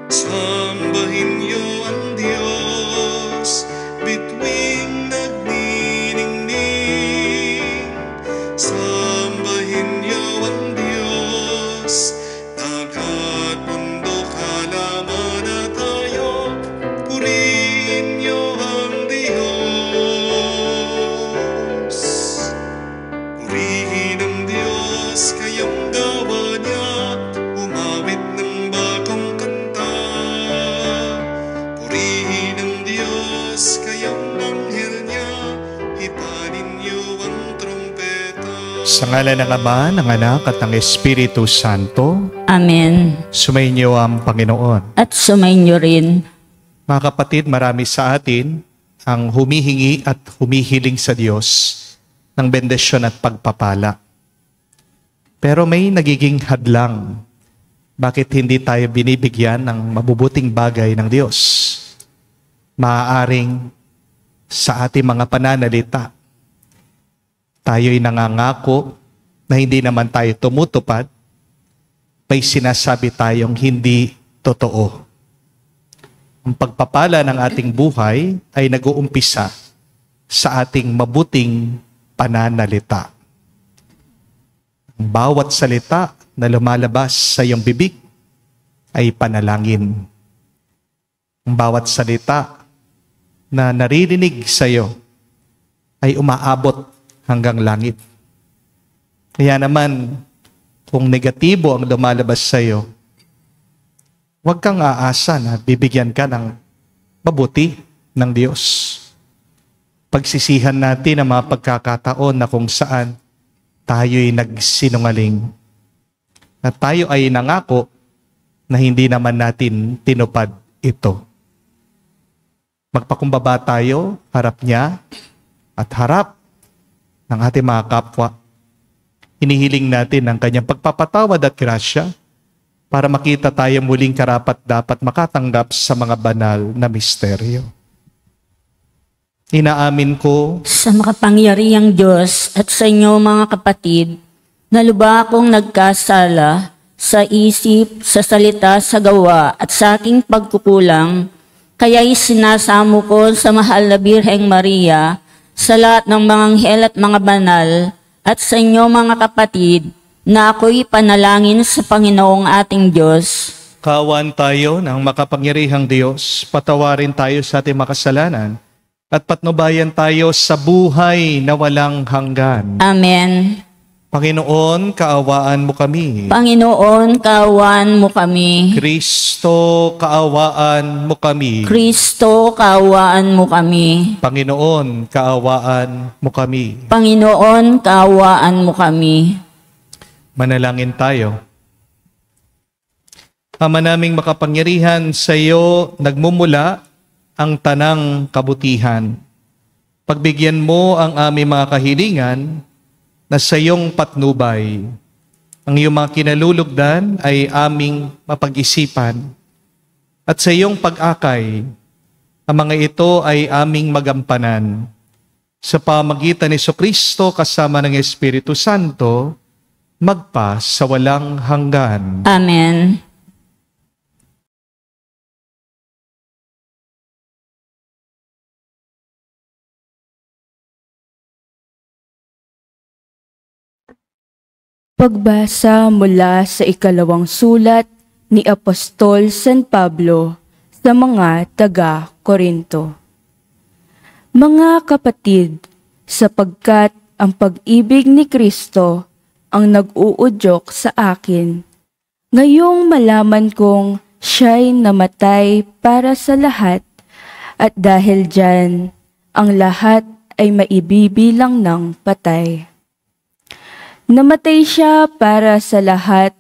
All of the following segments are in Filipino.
Sambahin niyo ang Diyos, bituing nagniningning. Sambahin niyo ang Diyos, dagat, bundok, halaman at hayop. Purihin niyo ang Diyos. Purihin ang Diyos, kayong gawa niya. Umawit ng bagong kanta. Purihin ang Diyos, kayong anghel niya. Hipanin niyo ang trompeta. Sa ngalan ng Ama, ng Anak at ng Espiritu Santo. Amen. Sumainyo ang Panginoon. At sumainyo rin. Mga kapatid, marami sa atin ang humihingi at humihiling sa Diyos ng bendisyon at pagpapala. Pero may nagiging hadlang. Bakit hindi tayo binibigyan ng mabubuting bagay ng Diyos? Maaaring sa ating mga pananalita, tayo'y nangangako na hindi naman tayo tumutupad, may sinasabi tayong hindi totoo. Ang pagpapala ng ating buhay ay nag-uumpisa sa ating mabuting pananalita. Ang bawat salita na lumalabas sa iyong bibig ay panalangin. Ang bawat salita na naririnig sa iyo ay umaabot hanggang langit. Kaya naman, kung negatibo ang lumalabas sa iyo, huwag kang aasa na bibigyan ka ng mabuti ng Diyos. Pagsisihan natin ang mga pagkakataon na kung saan tayo'y nagsinungaling. At tayo ay nangako na hindi naman natin tinupad ito. Magpakumbaba tayo, harap niya at harap ng ating mga kapwa. Hinihiling natin ang kanyang pagpapatawad at grasya para makita tayo muling karapat-dapat makatanggap sa mga banal na misteryo. Inaamin ko Sa makapangyarihang Diyos at sa inyo mga kapatid, na lubha akong nagkasala sa isip, sa salita, sa gawa at sa aking pagkukulang, kaya'y sinasamo ko sa mahal na Birheng Maria, sa lahat ng mga anghel at mga banal, at sa inyo mga kapatid, na ako'y panalangin sa Panginoong ating Diyos. kawan tayo ng makapangyarihang Diyos, patawarin tayo sa ating makasalanan, at patnubayan tayo sa buhay na walang hanggan. Amen. Panginoon, kaawaan mo kami. Panginoon, kaawaan mo kami. Kristo, kaawaan mo kami. Kristo, kaawaan mo kami. Panginoon, kaawaan mo kami. Panginoon, kaawaan mo kami. Manalangin tayo. Ama naming makapangyarihan, sa iyo nagmumula ang tanang kabutihan. Pagbigyan mo ang aming mga kahilingan na sa iyong patnubay. Ang iyong mga kinalulugdan ay aming mapag-isipan. At sa iyong pag-akay, ang mga ito ay aming magampanan. Sa pamagitan ni Jesucristo kasama ng Espiritu Santo, magpa sa walang hanggan. Amen. Pagbasa mula sa ikalawang sulat ni Apostol San Pablo sa mga taga-Korinto. Mga kapatid, sapagkat ang pag-ibig ni Kristo ang nag-uudyok sa akin, ngayong malaman kong siya'y namatay para sa lahat, at dahil diyan, ang lahat ay maibibilang ng patay. Namatay siya para sa lahat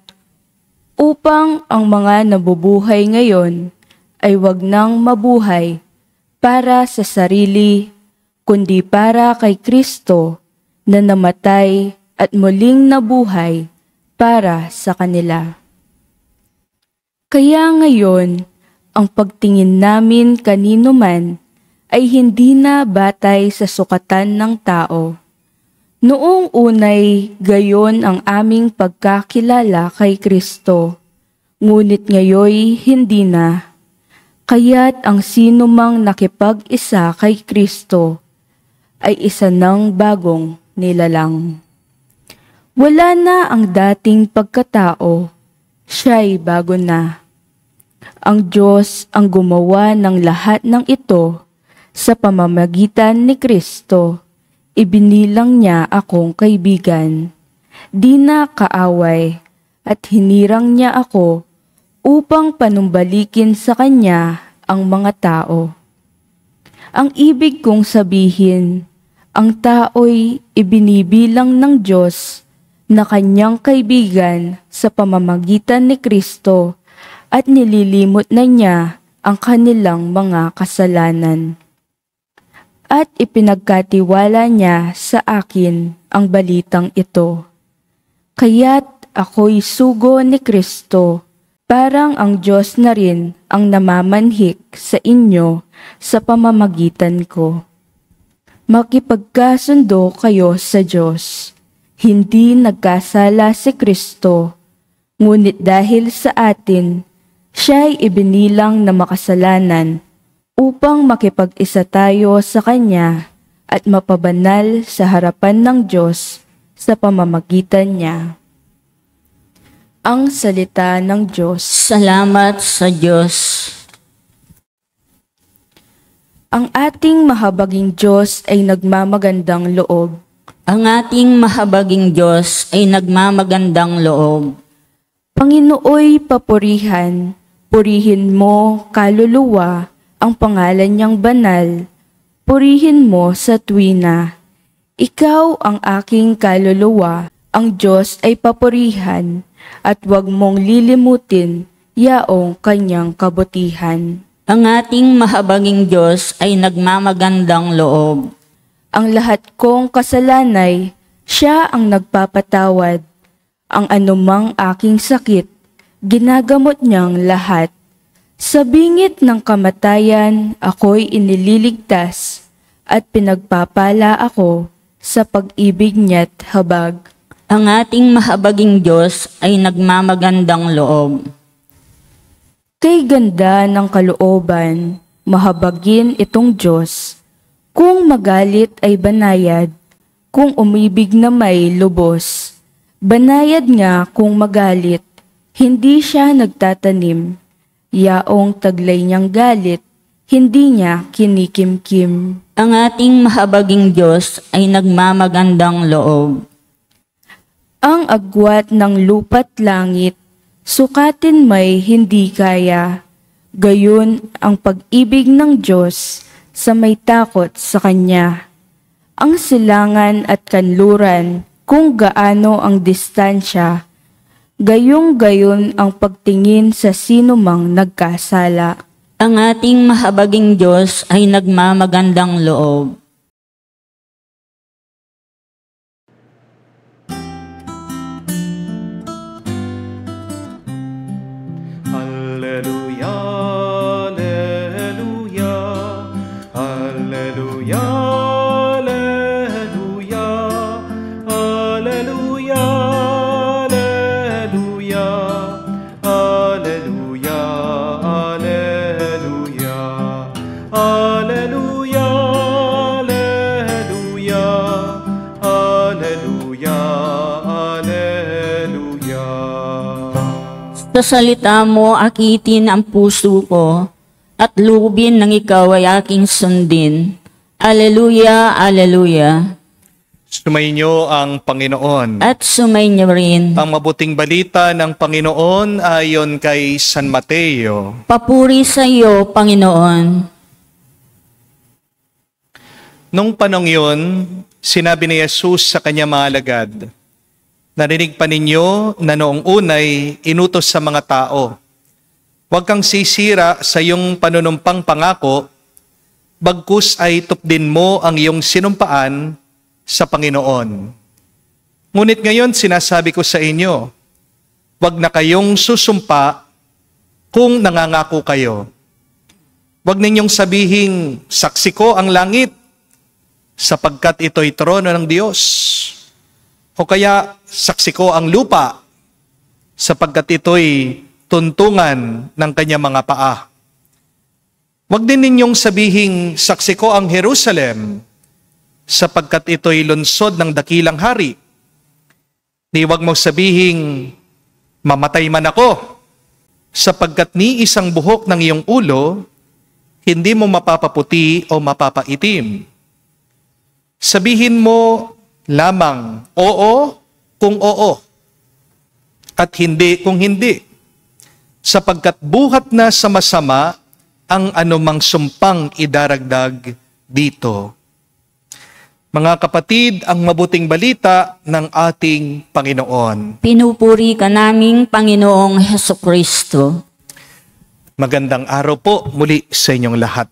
upang ang mga nabubuhay ngayon ay wag nang mabuhay para sa sarili, kundi para kay Kristo na namatay at muling nabuhay para sa kanila. Kaya ngayon, ang pagtingin namin kanino man ay hindi na batay sa sukatan ng tao. Noong unay gayon ang aming pagkakilala kay Kristo, ngunit ngayoy hindi na. Kaya't ang sino mang nakipag-isa kay Kristo ay isa ng bagong nilalang. Wala na ang dating pagkatao, siya'y bago na. Ang Diyos ang gumawa ng lahat ng ito sa pamamagitan ni Kristo. Ibinilang niya akong kaibigan, di na kaaway, at hinirang niya ako upang panumbalikin sa Kanya ang mga tao. Ang ibig kong sabihin, ang tao'y ibinibilang ng Diyos na Kanyang kaibigan sa pamamagitan ni Kristo at nililimot na niya ang kanilang mga kasalanan. At ipinagkatiwala niya sa akin ang balitang ito. Kaya't ako'y sugo ni Kristo, parang ang Diyos na rin ang namamanhik sa inyo sa pamamagitan ko. Makipagkasundo kayo sa Diyos. Hindi nagkasala si Kristo, ngunit dahil sa atin, siya'y ibinilang na makasalanan upang makipag-isa tayo sa Kanya at mapabanal sa harapan ng Diyos sa pamamagitan niya. Ang salita ng Diyos. Salamat sa Diyos. Ang ating mahabaging Diyos ay nagmamagandang loob. Ang ating mahabaging Diyos ay nagmamagandang loob. Panginooy papurihan, purihin mo kaluluwa ang pangalan niyang banal, purihin mo sa tuwina. Ikaw ang aking kaluluwa, ang Diyos ay papurihan, at huwag mong lilimutin yaong kanyang kabutihan. Ang ating mahabaging Diyos ay nagmamagandang loob. Ang lahat kong kasalanay, siya ang nagpapatawad. Ang anumang aking sakit, ginagamot niyang lahat. Sa bingit ng kamatayan, ako'y inililigtas at pinagpapala ako sa pag-ibig niya't habag. Ang ating mahabaging Diyos ay nagmamagandang loob. Kay ganda ng kalooban, mahabagin itong Diyos. Kung magalit ay banayad, kung umibig na may lubos. Banayad nga kung magalit, hindi siya nagtatanim. Yaong taglay niyang galit, hindi niya kinikimkim. Ang ating mahabaging Diyos ay nagmamagandang loob. Ang agwat ng lupa't langit, sukatin may hindi kaya. Gayon ang pag-ibig ng Diyos sa may takot sa Kanya. Ang silangan at kanluran, kung gaano ang distansya, gayong-gayon ang pagtingin sa sino mang nagkasala. Ang ating mahabaging Diyos ay nagmamagandang loob. Alleluia, alleluia, alleluia, alleluia, alleluia, alleluia, alleluia, alleluia, alleluia, alleluia, alleluia, alleluia. Sa salita mo, akitin ang puso ko, at lubin ng ikaw ay aking sundin. Alleluia, alleluia. Sumainyo ang Panginoon. At sumainyo rin. Ang mabuting balita ng Panginoon ayon kay San Mateo. Papuri sa iyo, Panginoon. Nung panong yun, sinabi ni Jesus sa kanyang mga alagad, narinig pa ninyo na noong unay inutos sa mga tao, huwag kang sisira sa iyong panunumpang pangako, bagkus ay tupdin mo ang iyong sinumpaan sa Panginoon. Ngunit ngayon sinasabi ko sa inyo, huwag na kayong susumpa kung nangangako kayo. Huwag ninyong sabihing, saksi ko ang langit, sapagkat ito'y trono ng Diyos. O kaya, saksi ko ang lupa, sapagkat ito'y tuntungan ng kanyang mga paa. Huwag din ninyong sabihing, saksi ko ang Jerusalem, sapagkat ito'y lunsod ng dakilang hari. Di huwag mong sabihing, mamatay man ako, sapagkat ni isang buhok ng iyong ulo, hindi mo mapapaputi o mapapaitim. Sabihin mo lamang, oo kung oo, at hindi kung hindi, sapagkat buhat na sa masama ang anumang sumpang idaragdag dito. Mga kapatid, ang mabuting balita ng ating Panginoon. Pinupuri ka naming Panginoong Hesukristo. Magandang araw po muli sa inyong lahat.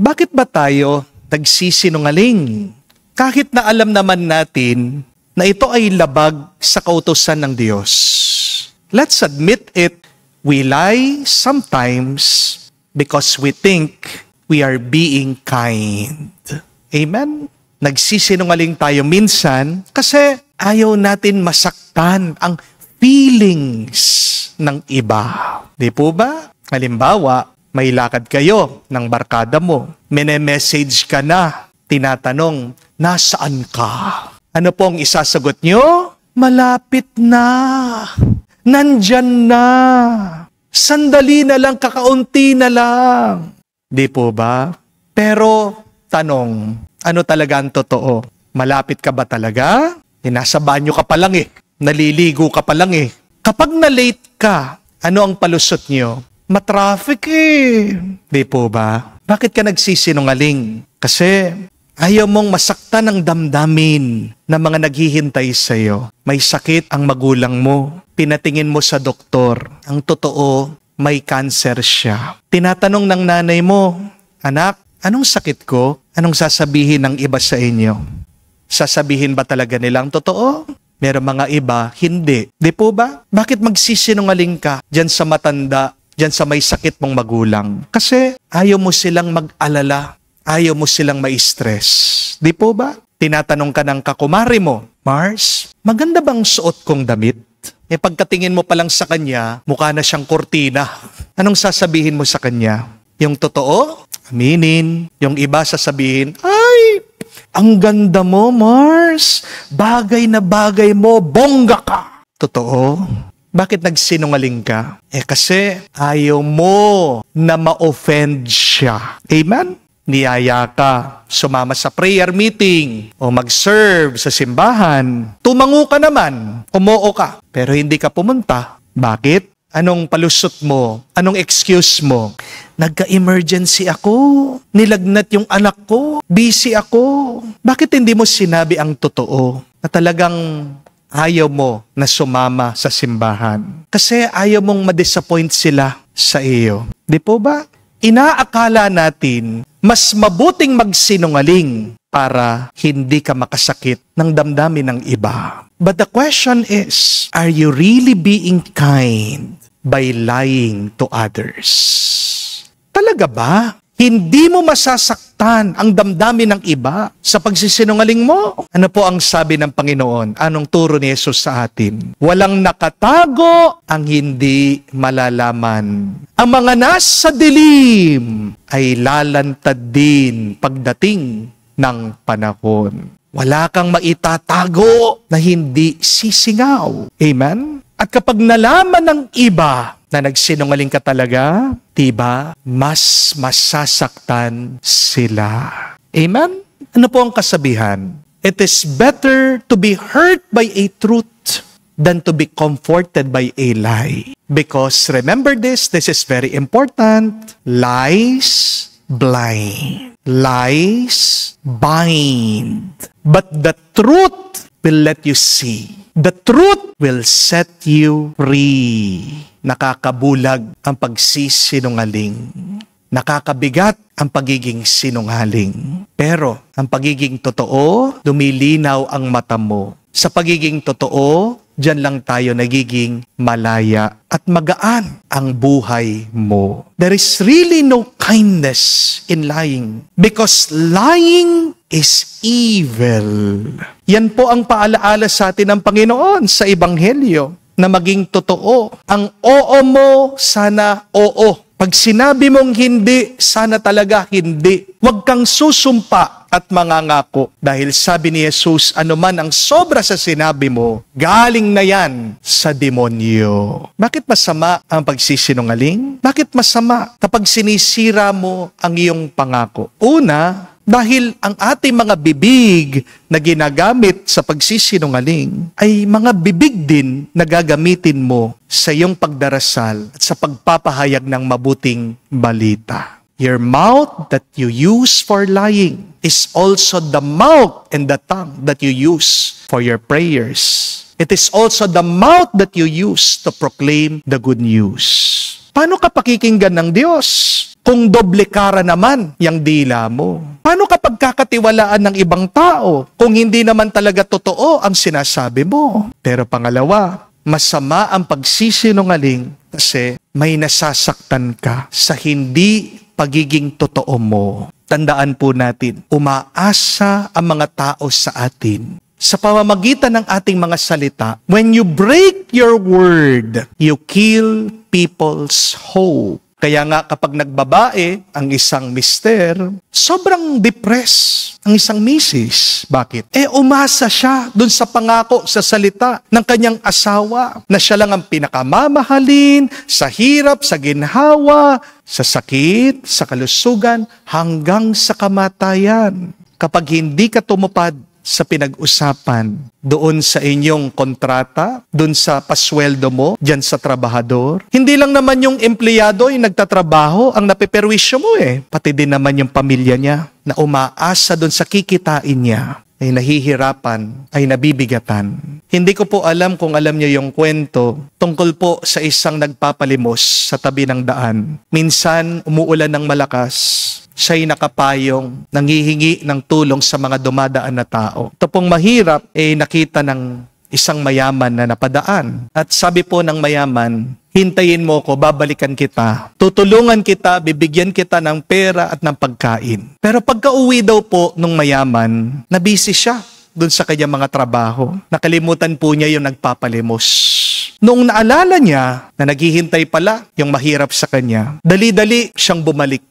Bakit ba tayo nagsisinungaling? Kahit na alam naman natin na ito ay labag sa kautusan ng Diyos. Let's admit it, we lie sometimes because we think we are being kind. Amen? Nagsisinungaling tayo minsan kasi ayaw natin masaktan ang feelings ng iba. Di po ba? Halimbawa, may lakad kayo ng barkada mo. Message ka na, tinatanong, nasaan ka? Ano pong isasagot nyo? Malapit na. Nandyan na. Sandali na lang, kakaunti na lang. Di po ba? Pero, tanong, ano talaga ang totoo? Malapit ka ba talaga? Nasa banyo ka pa lang Naliligo ka pa lang Kapag na-late ka, ano ang palusot nyo? Matraffic Di po ba? Bakit ka nagsisinungaling? Kasi ayaw mong masaktan ang damdamin ng mga naghihintay sa'yo. May sakit ang magulang mo. Pinatingin mo sa doktor. Ang totoo, may cancer siya. Tinatanong ng nanay mo, anak, anong sakit ko? Anong sasabihin ng iba sa inyo? Sasabihin ba talaga nilang totoo? Meron mga iba, hindi. Di po ba? Bakit magsisinungaling ka dyan sa matanda, dyan sa may sakit mong magulang? Kasi ayaw mo silang mag-alala. Ayaw mo silang ma-stress. Di po ba? Tinatanong ka ng kakumari mo, Mars, maganda bang suot kong damit? Pagkatingin mo pa lang sa kanya, mukha na siyang kortina. Anong sasabihin mo sa kanya? Yung totoo? Aminin. Yung iba sasabihin, ay, ang ganda mo, Mars. Bagay na bagay mo, bongga ka. Totoo? Bakit nagsinungaling ka? Kasi ayaw mo na ma-offend siya. Amen? Niyaya ka, sumama sa prayer meeting o mag-serve sa simbahan. Tumango ka naman, umoo ka, pero hindi ka pumunta. Bakit? Anong palusot mo? Anong excuse mo? Nagka-emergency ako. Nilagnat yung anak ko. Busy ako. Bakit hindi mo sinabi ang totoo? Na talagang ayaw mo na sumama sa simbahan. Kasi ayaw mong ma-disappoint sila sa iyo. Di po ba? Inaakala natin mas mabuting magsinungaling para hindi ka makasakit ng damdamin ng iba. But the question is, are you really being kind by lying to others? Talaga ba? Hindi mo masasaktan ang damdamin ng iba sa pagsisinungaling mo? Ano po ang sabi ng Panginoon? Anong turo ni Jesus sa atin? Walang nakatago ang hindi malalaman. Ang mga nasa dilim ay lalantad din pagdating ng panahon. Wala kang maitatago na hindi sisingaw. Amen? At kapag nalaman ng iba na nagsinungaling ka talaga, diba, mas masasaktan sila. Amen? Ano po ang kasabihan? It is better to be hurt by a truth than to be comforted by a lie. Because remember this is very important. Lies blind. Lies bind. But the truth will let you see. The truth will set you free. Nakakabulag ang pagsisinungaling. Nakakabigat ang pagiging sinungaling. Pero ang pagiging totoo, lumilinaw ang mata mo. Sa pagiging totoo, diyan lang tayo nagiging malaya at magaan ang buhay mo. There is really no kindness in lying because lying is evil. Yan po ang paalaala sa atin ng Panginoon sa Ebanghelyo. na maging totoo. Ang oo mo, sana oo. Pag sinabi mong hindi, sana talaga hindi. Huwag kang susumpa at mangangako. Dahil sabi ni Jesus, anuman ang sobra sa sinabi mo, galing na yan sa demonyo. Bakit masama ang pagsisinungaling? Bakit masama kapag sinisira mo ang iyong pangako? Una, dahil ang ating mga bibig na ginagamit sa pagsisinungaling ay mga bibig din na gagamitin mo sa iyong pagdarasal at sa pagpapahayag ng mabuting balita. Your mouth that you use for lying is also the mouth and the tongue that you use for your prayers. It is also the mouth that you use to proclaim the good news. Paano ka pakikinggan ng Diyos kung doble kara naman yung dila mo? Paano ka pagkakatiwalaan ng ibang tao kung hindi naman talaga totoo ang sinasabi mo? Pero pangalawa, masama ang pagsisinungaling kasi may nasasaktan ka sa hindi pagiging totoo mo. Tandaan po natin, umaasa ang mga tao sa atin sa pamamagitan ng ating mga salita. When you break your word, you kill people's hope. Kaya nga kapag nagbabae ang isang mister, sobrang depressed ang isang misis. Bakit? Umasa siya dun sa pangako, sa salita ng kanyang asawa na siya lang ang pinakamamahalin sa hirap, sa ginhawa, sa sakit, sa kalusugan, hanggang sa kamatayan. Kapag hindi ka tumupad sa pinag-usapan doon sa inyong kontrata, doon sa pasweldo mo, dyan sa trabahador. Hindi lang naman yung empleyado yung nagtatrabaho ang napeperwisyo mo pati din naman yung pamilya niya na umaasa doon sa kikitain niya ay nahihirapan, ay nabibigatan. Hindi ko po alam kung alam niyo yung kwento tungkol po sa isang nagpapalimos sa tabi ng daan. Minsan umuulan ng malakas, siya'y nakapayong, nanghihingi ng tulong sa mga dumadaan na tao. Ito pong mahirap, nakita ng isang mayaman na napadaan. At sabi po ng mayaman, hintayin mo ko, babalikan kita. Tutulungan kita, bibigyan kita ng pera at ng pagkain. Pero pagka-uwi daw po nung mayaman, nabisi siya dun sa kanyang mga trabaho. Nakalimutan po niya yung nagpapalimos. Noong naalala niya na naghihintay pala yung mahirap sa kanya, dali-dali siyang bumalik.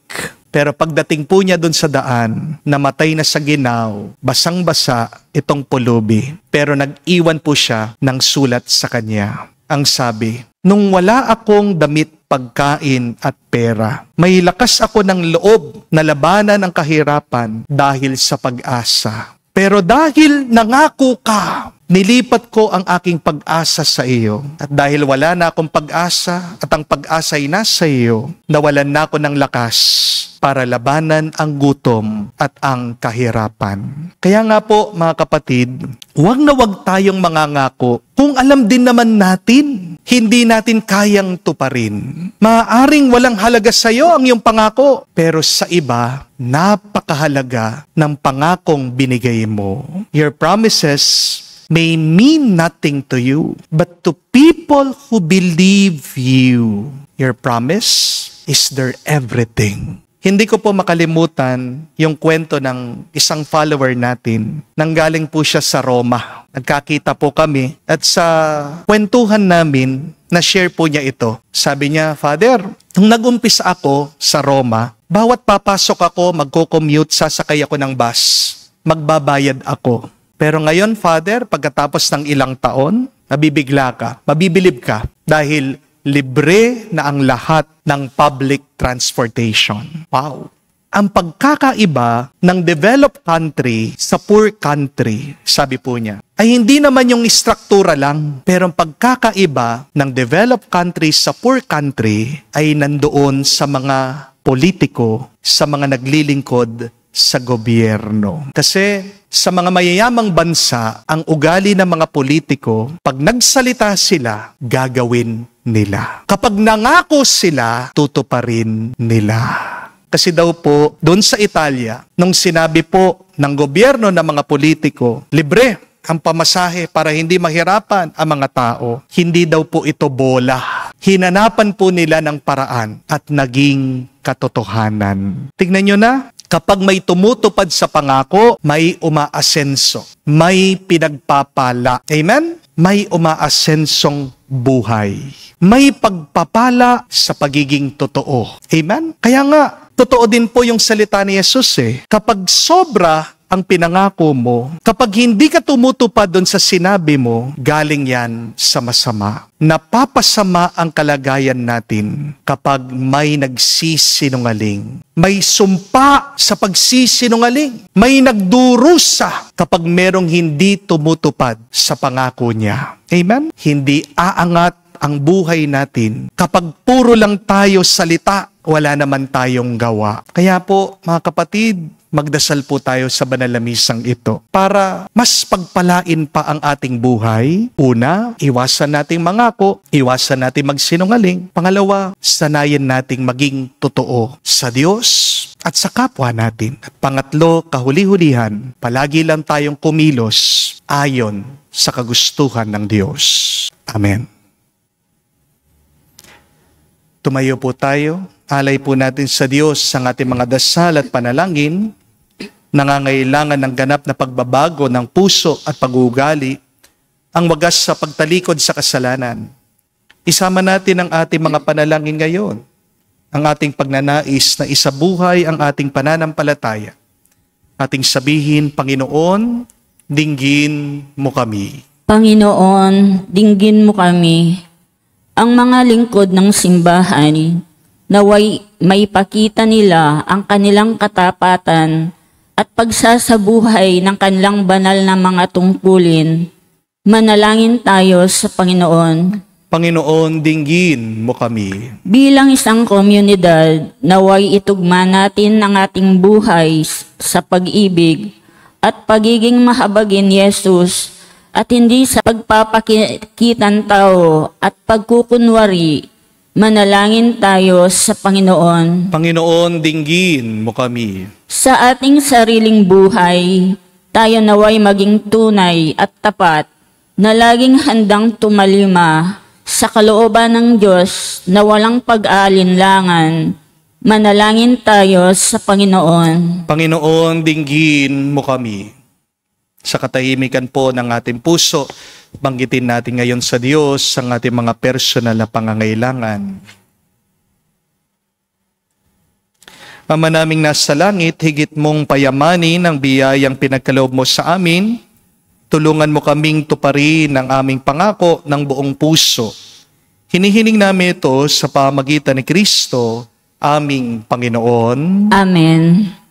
Pero pagdating po niya dun sa daan, namatay na sa ginaw, basang-basa itong pulubi. Pero nag-iwan po siya ng sulat sa kanya. Ang sabi, nung wala akong damit, pagkain at pera, may lakas ako ng loob na labanan ang kahirapan dahil sa pag-asa. Pero dahil nangako ka, nilipat ko ang aking pag-asa sa iyo. At dahil wala na akong pag-asa at ang pag-asa ay nasa iyo, nawalan na ako ng lakas para labanan ang gutom at ang kahirapan. Kaya nga po mga kapatid, huwag na huwag tayong mangangako kung alam din naman natin, hindi natin kayang tuparin. Maaaring walang halaga sa iyo ang iyong pangako, pero sa iba, napakahalaga ng pangakong binigay mo. Your promises may mean nothing to you, but to people who believe you, your promise is their everything. Hindi ko po makalimutan yung kwento ng isang follower natin. Nanggaling po siya sa Roma. Nagkakita po kami at sa kwentuhan namin, na-share po niya ito. Sabi niya, Father, nung nag-umpisa ako sa Roma, bawat papasok ako, magko-commute, sasakay ako ng bus, magbabayad ako. Pero ngayon, Father, pagkatapos ng ilang taon, mabibigla ka, mabibilib ka dahil libre na ang lahat ng public transportation. Wow! Ang pagkakaiba ng developed country sa poor country, sabi po niya, ay hindi naman yung istruktura lang, pero ang pagkakaiba ng developed country sa poor country ay nandoon sa mga politiko, sa mga naglilingkod sa gobyerno. Kasi sa mga mayayamang bansa, ang ugali ng mga politiko, pag nagsalita sila, gagawin nila. Kapag nangako sila, tutuparin nila. Kasi daw po, doon sa Italia, nung sinabi po ng gobyerno ng mga politiko, libre ang pamasahe para hindi mahirapan ang mga tao, hindi daw po ito bola. Hinanapan po nila ng paraan at naging katotohanan. Tignan nyo na, kapag may tumutupad sa pangako, may umaasenso, may pinagpapala. Amen? May umaasensong buhay. May pagpapala sa pagiging totoo. Amen? Kaya nga, totoo din po yung salita ni Jesus eh. Kapag sobra ang pinangako mo, kapag hindi ka tumutupad doon sa sinabi mo, galing yan sa masama. Napapasama ang kalagayan natin kapag may nagsisinungaling. May sumpa sa pagsisinungaling. May nagdurusa kapag merong hindi tumutupad sa pangako niya. Amen? Hindi aangat ang buhay natin kapag puro lang tayo salita, wala naman tayong gawa. Kaya po, mga kapatid, magdasal po tayo sa banal na misang ito para mas pagpalain pa ang ating buhay. Una, iwasan nating mangako, iwasan nating magsinungaling. Pangalawa, sanayin nating maging totoo sa Diyos at sa kapwa natin. At pangatlo, kahuli-hulihan, palagi lang tayong kumilos ayon sa kagustuhan ng Diyos. Amen. Tumayo po tayo. Alay po natin sa Diyos ang ating mga dasal at panalangin. Nangangailangan ng ganap na pagbabago ng puso at pag-uugali, ang wagas sa pagtalikod sa kasalanan. Isama natin ang ating mga panalangin ngayon, ang ating pagnanais na isabuhay ang ating pananampalataya. Ating sabihin, Panginoon, dinggin mo kami. Panginoon, dinggin mo kami. Ang mga lingkod ng simbahan, naway maipakita nila ang kanilang katapatan at pagsasabuhay ng kanilang banal na mga tungkulin. Manalangin tayo sa Panginoon. Panginoon, dinggin mo kami. Bilang isang komunidad, naway itugma natin ang ating buhay sa pag-ibig at pagiging mahabagin ni Jesus at hindi sa pagpapakitan tao at pagkukunwari. Manalangin tayo sa Panginoon. Panginoon, dinggin mo kami. Sa ating sariling buhay, tayo naway maging tunay at tapat na laging handang tumalima sa kalooban ng Diyos na walang pag-aalinlangan. Manalangin tayo sa Panginoon. Panginoon, dinggin mo kami. Sa katahimikan po ng ating puso, banggitin natin ngayon sa Diyos ang ating mga personal na pangangailangan. Ama naming nasa langit, higit mong payamanin ang biyayang pinagkaloob mo sa amin. Tulungan mo kaming tuparin ang aming pangako ng buong puso. Hinihiling namin ito sa pamagitan ni Kristo, aming Panginoon. Amen.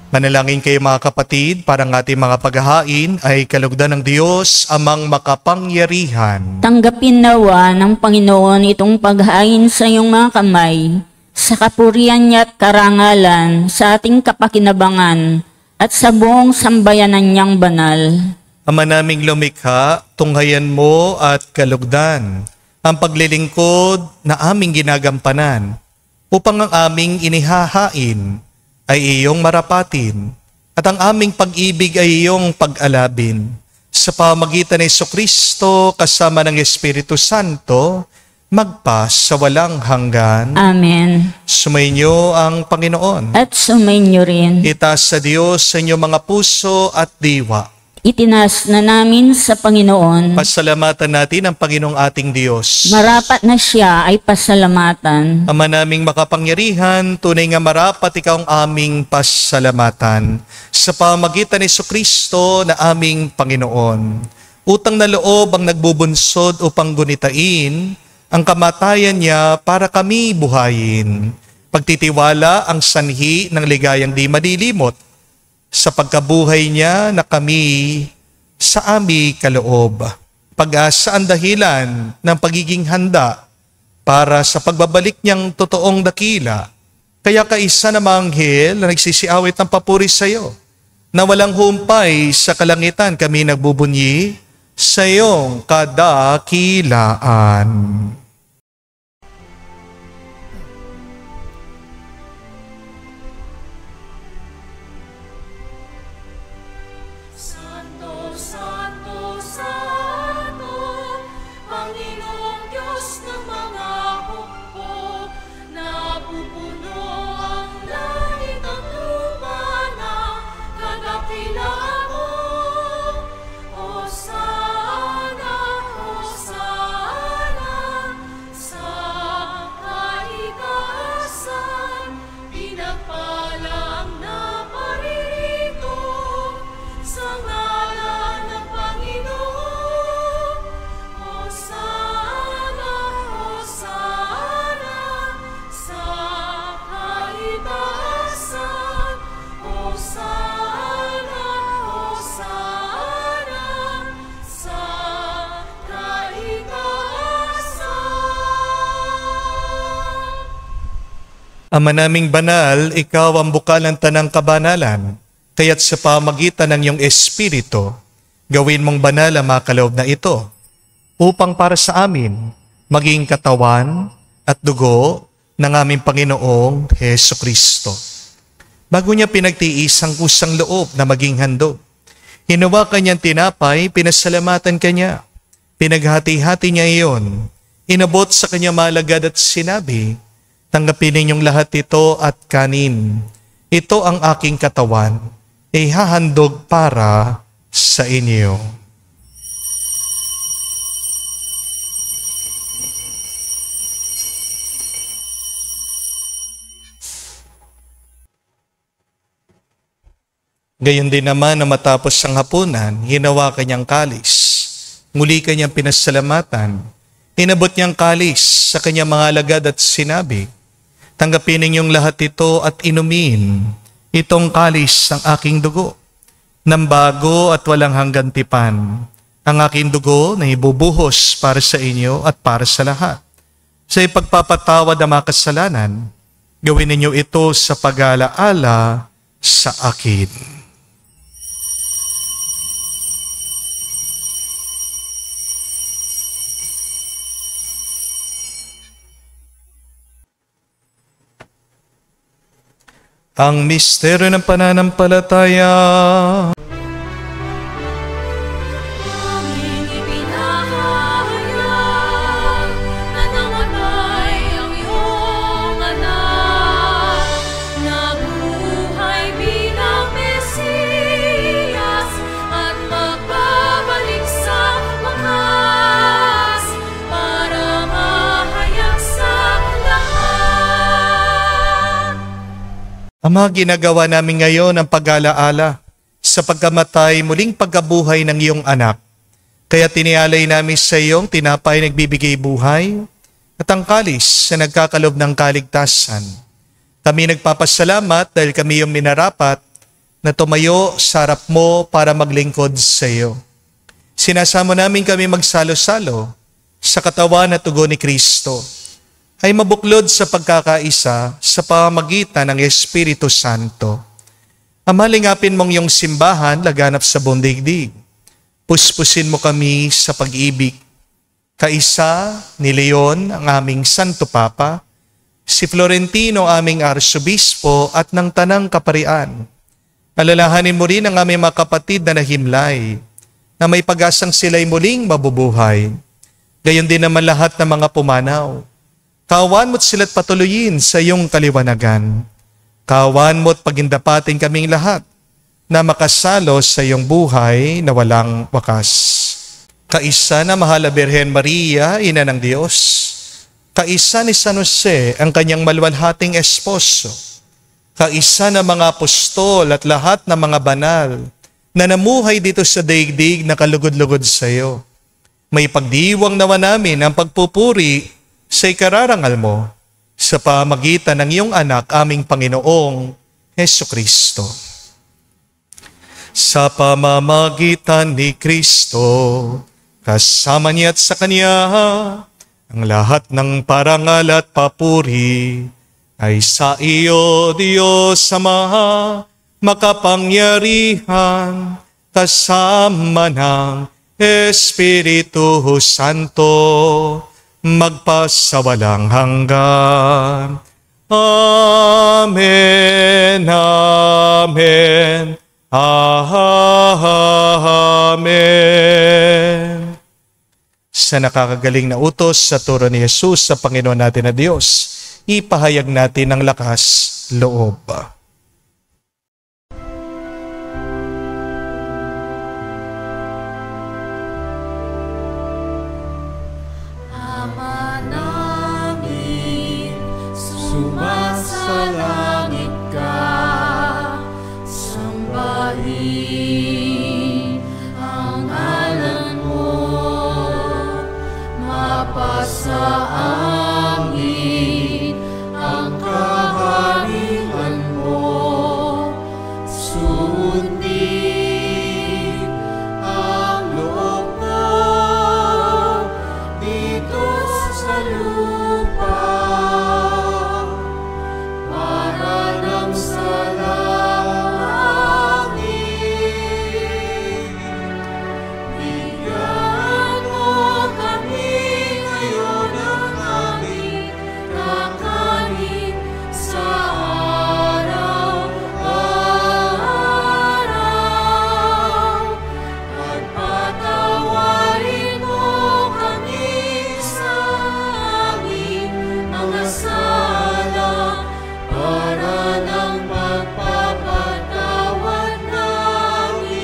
Manalangin kayo mga kapatid, para ang ating mga paghahain ay kalugdan ng Diyos amang makapangyarihan. Tanggapin nawa ng Panginoon itong paghain sa iyong mga kamay, sa kapurihan niya at karangalan, sa ating kapakinabangan, at sa buong sambayanan niyang banal. Ama naming lumikha, tunghayan mo at kalugdan ang paglilingkod na aming ginagampanan, upang ang aming inihahain ay iyong marapatin, at ang aming pag-ibig ay iyong pag-alabin. Sa pamagitan ni Jesucristo kasama ng Espiritu Santo, magpa sa walang hanggan. Amen. Sumainyo ang Panginoon. At sumainyo rin. Itaas sa Diyos sa inyong mga puso at diwa. Itinas na namin sa Panginoon. Pasalamatan natin ang Panginoong ating Diyos. Marapat na siya ay pasalamatan. Ama naming makapangyarihan, tunay nga marapat ikaw ang aming pasalamatan sa pamagitan ni Jesucristo na aming Panginoon. Utang na loob ang nagbubunsod upang gunitain ang kamatayan niya para kami buhayin. Pagtitiwala ang sanhi ng ligayang di madilimot sa pagkabuhay niya na kami sa aming kaloob. Pag-asa ang dahilan ng pagiging handa para sa pagbabalik niyang totoong dakila. Kaya kaisa na mga anghel na nagsisiawit ng papuri sa iyo, na walang humpay sa kalangitan kami nagbubunyi sa iyong kadakilaan. Santo, Santo, Santo, Panginoong Diyos ng mga hukbo, napupuno ang langit at lupa ng kadakilaan mo. Hosana, Hosana, sa kaitaasan, pinagpala ang naparirito sa ngalan ng Panginoon. Hosana, Hosana, sa kaitaasan. Hosana, Hosana, sa kaitaasan. Ama naming banal, ikaw ang bukal ng tanang kabanalan, kaya't sa pamagitan ng iyong Espiritu, gawin mong banal ang mga kaloob na ito, upang para sa amin maging katawan at dugo ng aming Panginoong Hesukristo. Bago niya pinagtiis ang kusang loob na maging handog, hinawakan niyang tinapay, pinasalamatan kanya, pinaghati-hati niya iyon, inabot sa kanya malagad at sinabi, tanggapin ninyong lahat ito at kanin. Ito ang aking katawan, ihahandog para sa inyo. Gayon din naman na matapos ang hapunan, hinawakan niyang kalis. Muli kanyang pinasalamatan. Inabot niyang kalis sa kanyang mga alagad at sinabi, tanggapin ninyong lahat ito at inumin. Itong kalis ng aking dugo, ng bago at walang hanggan tipan. Ang aking dugo na ibubuhos para sa inyo at para sa lahat. Sa ipagpapatawad ang mga kasalanan, gawin ninyo ito sa pag-alaala sa akin. Ang misteryo ng pananampalataya. Aming ipinahayag na namatay ang iyong anak, nabuhay bilang Mesiyas at magbabalik sa wakas para mahayag sa lahat. Ama, ginagawa namin ngayon ang pag-alaala sa pagkamatay muling pagkabuhay ng iyong anak. Kaya tinialay namin sa iyong tinapay nagbibigay buhay at ang kalis na nagkakalob ng kaligtasan. Kami nagpapasalamat dahil kami yung minarapat na tumayo sa harap mo para maglingkod sa iyo. Sinasamo namin kami magsalo-salo sa katawan at tugon ni Kristo ay mabuklod sa pagkakaisa sa pamamagitan ng Espiritu Santo. Amalingapin mong iyong simbahan laganap sa buong daigdig. Puspusin mo kami sa pag-ibig. Kaisa ni Leon, ang aming Santo Papa, si Florentino, aming Arsobispo at ng Tanang Kaparian. Alalahanin mo rin ang aming mga kapatid na nahimlay, na may pag-asang sila'y muling mabubuhay. Gayon din naman lahat ng mga pumanaw. Kawan mo't sila't patuloyin sa iyong kaliwanagan. Kawan mo't pagindapatin kaming lahat na makasalo sa iyong buhay na walang wakas. Kaisa na mahal na Birhen Maria, Ina ng Diyos. Kaisa ni San Jose, ang kanyang maluwalhating esposo. Kaisa na mga apostol at lahat ng mga banal na namuhay dito sa daigdig na kalugod-lugod sa iyo. May pagdiwang nawa namin ang pagpupuri sa ikararangal mo sa pamagitan ng iyong anak, aming Panginoong Hesukristo. Sa pamamagitan ni Kristo, kasama niya at sa Kanya, ang lahat ng parangal at papuri ay sa iyo, Diyos Ama, makapangyarihan, kasama ng Espiritu Santo, magpasawalang hanggan. Amen, Amen, Amen. Sa nakakagaling na utos sa turo ni Jesus sa Panginoon natin na Diyos, ipahayag natin ang lakas loob. Ama namin, sumasalangit ka, sambahin ang ngalan mo, mapasa amin ang kaharian mo, sundin ang loob mo dito sa lupa para nang sa langit. Bigyan mo kami ngayon ng aming kakanin sa araw-araw, at patawarin mo kami sa aming mga sala para ng pagpapatawad namin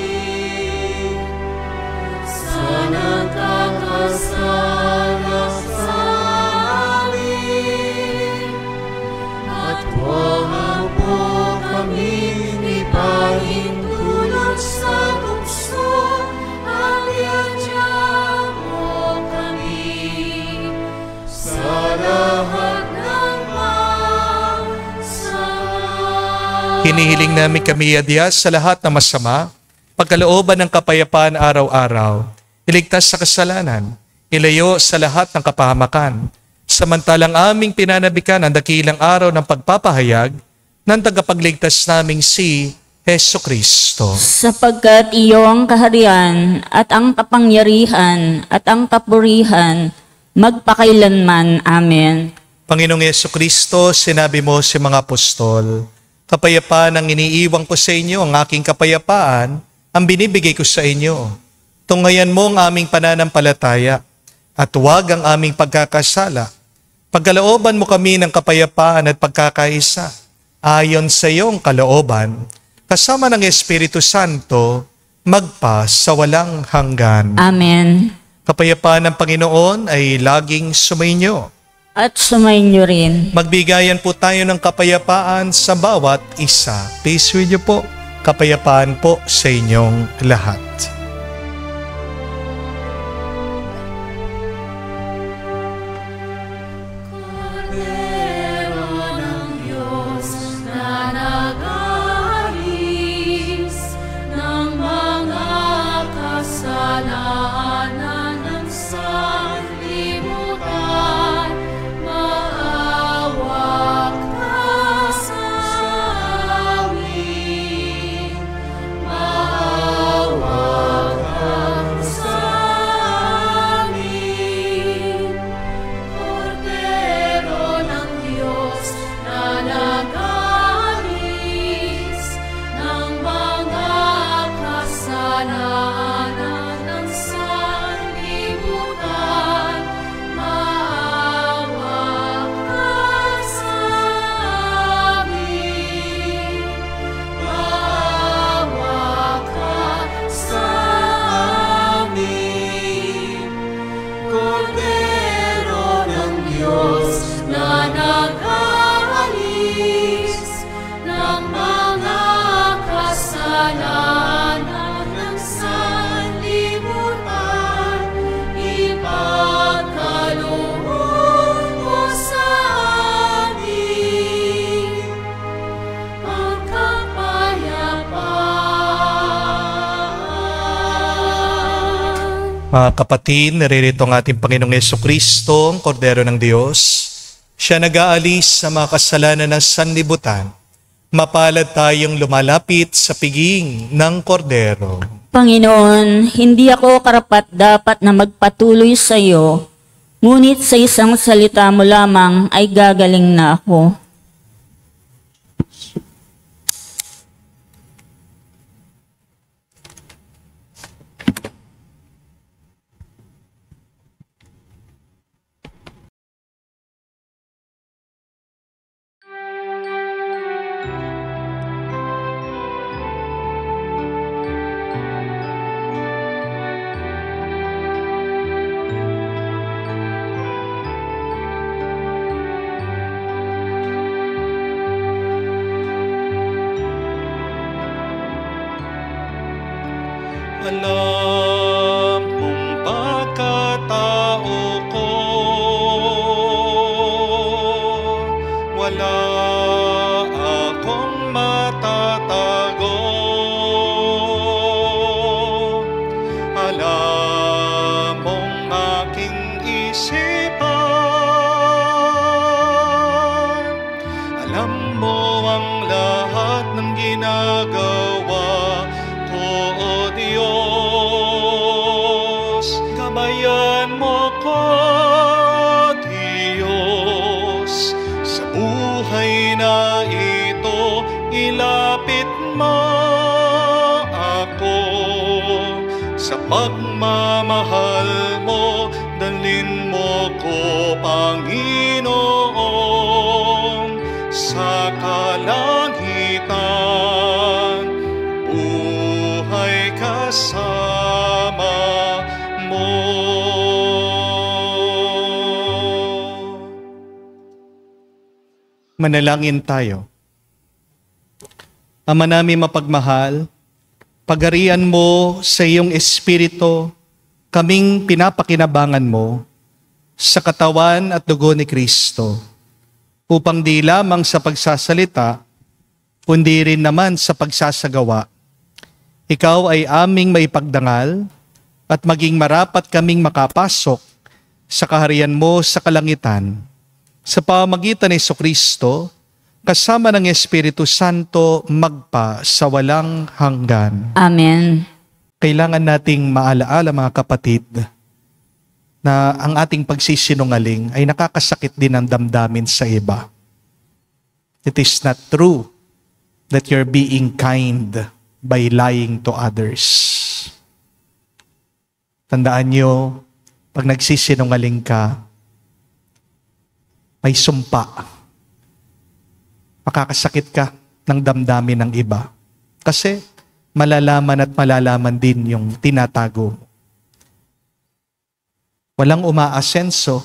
sa nagkakasala sa amin. At huwag mo kaming ipahintulot sa tukso, at iadya mo kami sa lahat ng masama. Hinihiling namin kami adya sa lahat ng masama, pagkalooban ng kapayapaan araw-araw, iligtas sa kasalanan, ilayo sa lahat ng kapahamakan, samantalang aming pinanabikan ang dakilang araw ng pagpapahayag ng tagapagligtas naming si Hesukristo. Sapagkat iyo ang kaharian at ang kapangyarihan at ang kapurihan magpakailanman. Amen. Panginoong Hesukristo, sinabi mo sa mga apostol, kapayapaan ang iniiwan ko sa inyo, ang aking kapayapaan ang binibigay ko sa inyo. Tunghayan mo ang aming pananampalataya at huwag ang aming pagkakasala. Pagkalooban mo kami ng kapayapaan at pagkakaisa, ayon sa iyong kalooban, kasama ng Espiritu Santo, magpa sa walang hanggan. Amen. Kapayapaan ng Panginoon ay laging sumainyo. At sumainyo rin. Magbigayan po tayo ng kapayapaan sa bawat isa. Peace with you po. Kapayapaan po sa inyong lahat. Kordero ng Diyos na nagaling Mga kapatid, naririto ang ating Panginoong Jesucristo, ang Kordero ng Diyos. Siya nag-aalis sa mga kasalanan ng sanlibutan. Mapalad tayong lumalapit sa piging ng Kordero. Panginoon, hindi ako karapat-dapat na magpatuloy sa iyo, ngunit sa isang salita mo lamang ay gagaling na ako. Alam mong pagkatao ko, wala akong matatago. Alam mong aking isipan, alam mo ang lahat ng ginagawa ko, O Diyos. Gabayan mo ko, Diyos, sa buhay na ito. Ilapit mo ako sa pagmamahal mo. Dalhin mo ko, Panginoon, sa kalangitan. Buhay kasama mo. Manalangin tayo. Ama namin mapagmahal, pagarian mo sa iyong Espiritu, kaming pinapakinabangan mo sa katawan at dugo ni Kristo, upang di lamang sa pagsasalita, kundi rin naman sa pagsasagawa, ikaw ay aming maipagdangal at maging marapat kaming makapasok sa kaharian mo sa kalangitan, sa pamamagitan ni Jesucristo, kasama ng Espiritu Santo, magpa sa walang hanggan. Amen. Kailangan nating maalaala, mga kapatid, na ang ating pagsisinungaling ay nakakasakit din ng damdamin sa iba. It is not true that you're being kind by lying to others. Tandaan nyo, pag nagsisinungaling ka, may sumpa. Makakasakit ka ng damdamin ng iba. Kasi malalaman at malalaman din yung tinatago mo. Walang umaasenso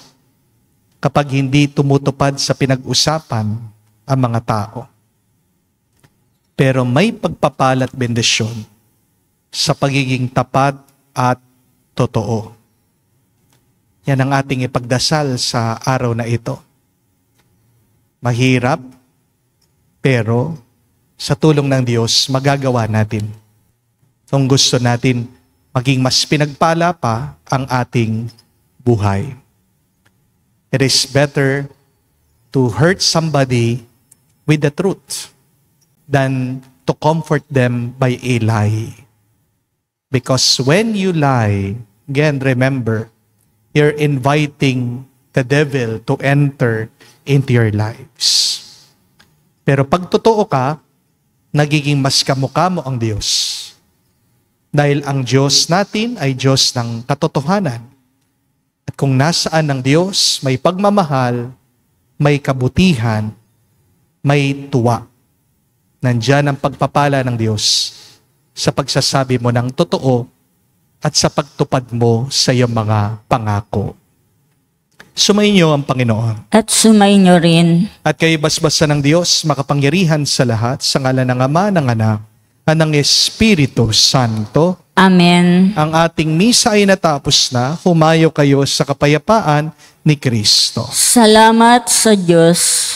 kapag hindi tumutupad sa pinag-usapan ang mga tao. Pero may pagpapala at bendisyon sa pagiging tapat at totoo. Yan ang ating ipagdasal sa araw na ito. Mahirap, pero sa tulong ng Diyos, magagawa natin. Kung gusto natin maging mas pinagpala pa ang ating buhay. It is better to hurt somebody with the truth than to comfort them by a lie. Because when you lie, again, remember, you're inviting the devil to enter into your lives. Pero pag totoo ka, nagiging mas kamukha mo ang Diyos. Dahil ang Diyos natin ay Diyos ng katotohanan. At kung nasaan ang Diyos, may pagmamahal, may kabutihan, may tuwa. Nandyan ang pagpapala ng Diyos sa pagsasabi mo ng totoo at sa pagtupad mo sa iyong mga pangako. Sumainyo ang Panginoon. At sumainyo rin. At kayo basbasa ng Diyos, makapangyarihan sa lahat, sa ngalan ng Ama, ng Anak, at ng Espiritu Santo. Amen. Ang ating misa ay natapos na. Humayo kayo sa kapayapaan ni Kristo. Salamat sa Diyos.